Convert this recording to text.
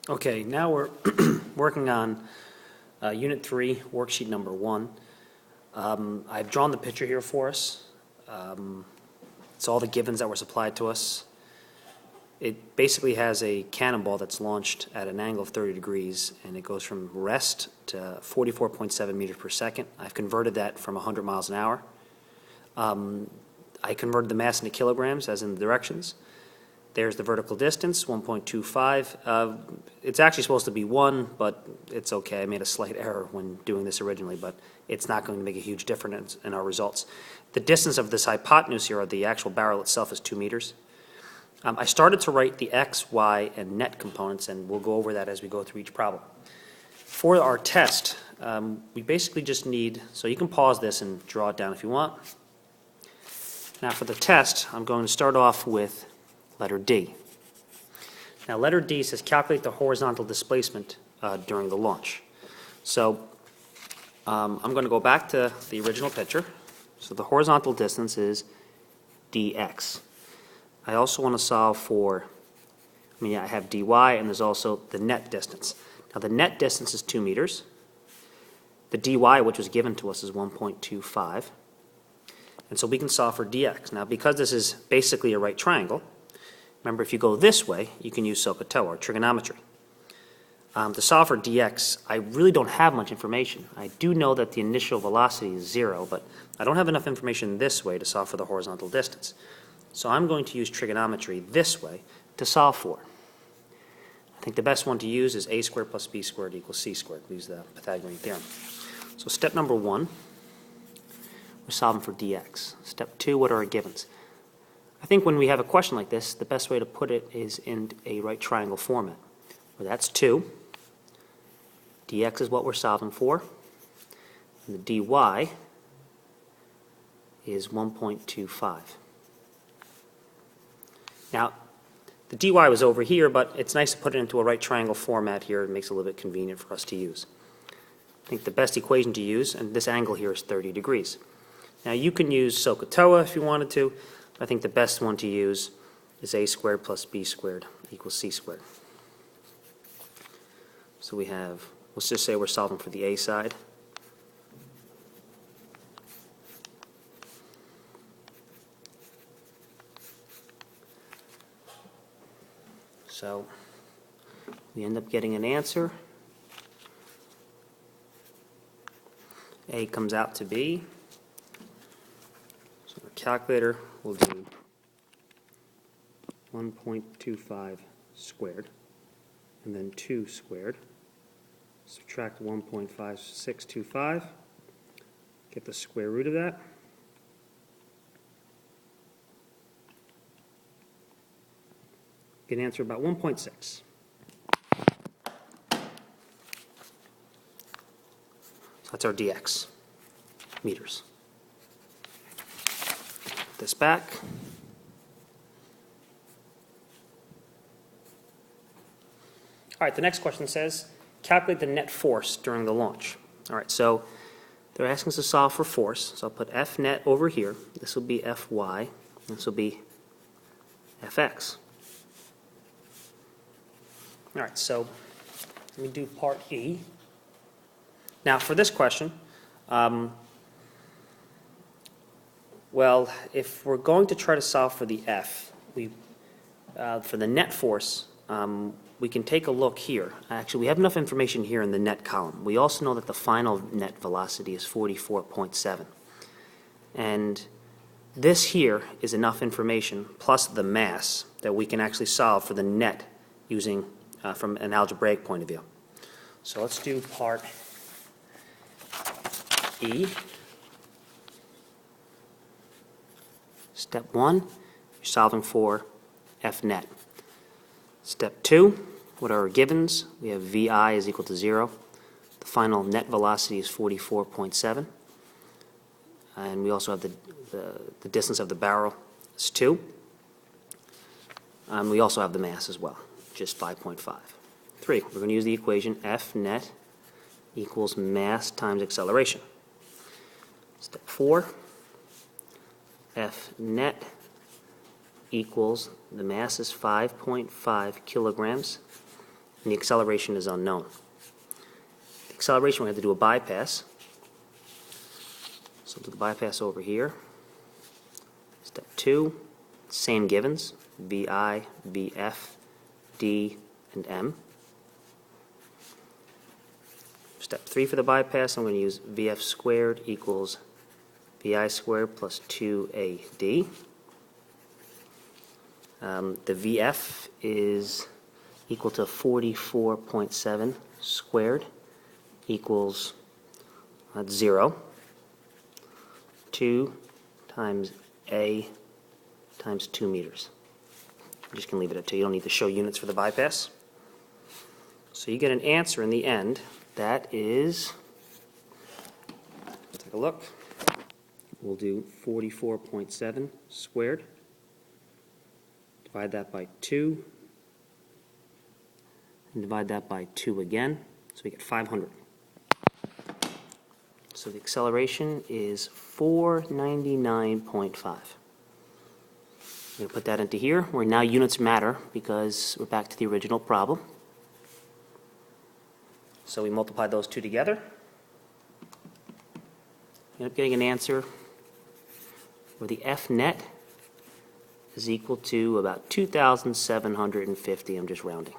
Okay, now we're working on Unit 3, Worksheet number 1. I've drawn the picture here for us. It's all the givens that were supplied to us. It basically has a cannonball that's launched at an angle of 30 degrees, and it goes from rest to 44.7 meters per second. I've converted that from 100 miles an hour. I converted the mass into kilograms, as in the directions. There's the vertical distance, 1.25. It's actually supposed to be 1, but it's okay. I made a slight error when doing this originally, but it's not going to make a huge difference in our results. The distance of this hypotenuse here, or the actual barrel itself, is 2 meters. I started to write the x, y, and net components, and we'll go over that as we go through each problem. For our test, we basically just need, so you can pause this and draw it down if you want. Now for the test, I'm going to start off with letter D. Now letter D says calculate the horizontal displacement during the launch. So I'm going to go back to the original picture. So the horizontal distance is dx. I also want to solve for, I have dy, and there's also the net distance. Now the net distance is 2 meters. The dy, which was given to us, is 1.25. And so we can solve for dx. Now because this is basically a right triangle, remember, if you go this way, you can use SOHCAHTOA, or trigonometry. To solve for dx, I really don't have much information. I do know that the initial velocity is 0, but I don't have enough information this way to solve for the horizontal distance. So I'm going to use trigonometry this way to solve for. I think the best one to use is a squared plus b squared equals c squared. We use the Pythagorean theorem. So step number 1, we're solving for dx. Step 2, what are our givens? I think when we have a question like this, the best way to put it is in a right triangle format, where that's 2. Dx is what we're solving for, and the dy is 1.25. Now, the dy was over here, but it's nice to put it into a right triangle format here. It makes it a little bit convenient for us to use. I think the best equation to use, and this angle here is 30 degrees. Now you can use SOHCAHTOA if you wanted to. I think the best one to use is a squared plus b squared equals c squared. So we have, let's just say we're solving for the a side. So we end up getting an answer. A comes out to be, so our calculator will do 1.25 squared, and then 2 squared. Subtract 1.5625, get the square root of that. Get an answer about 1.6. So that's our dx, meters. Put this back. All right, the next question says, calculate the net force during the launch. All right, so they're asking us to solve for force. So I'll put F net over here. This will be Fy. This will be Fx. All right, so let me do part E. Now for this question, well, if we're going to try to solve for the F, for the net force, we can take a look here. Actually, we have enough information here in the net column. We also know that the final net velocity is 44.7. And this here is enough information, plus the mass, that we can actually solve for the net using from an algebraic point of view. So let's do part E. Step 1, you're solving for F net. Step 2, what are our givens? We have VI is equal to 0. The final net velocity is 44.7. And we also have the distance of the barrel is 2. We also have the mass as well, just 5.5. 3, we're going to use the equation F net equals mass times acceleration. Step 4, F net equals, the mass is 5.5 kilograms, and the acceleration is unknown. The acceleration, we have to do a bypass. So do the bypass over here. Step 2, same givens, VI, VF, D, and M. Step 3 for the bypass, I'm going to use VF squared equals VI squared plus 2AD. The VF is equal to 44.7 squared equals 0. 2 times A times 2 meters. I'm just going to leave it at 2. You don't need to show units for the bypass. So you get an answer in the end that is, let's take a look. We'll do 44.7 squared. Divide that by 2. And divide that by 2 again. So we get 500. So the acceleration is 499.5. I'm going to put that into here, where now units matter because we're back to the original problem. So we multiply those two together. You end up getting an answer where the F net is equal to about 2,750. I'm just rounding.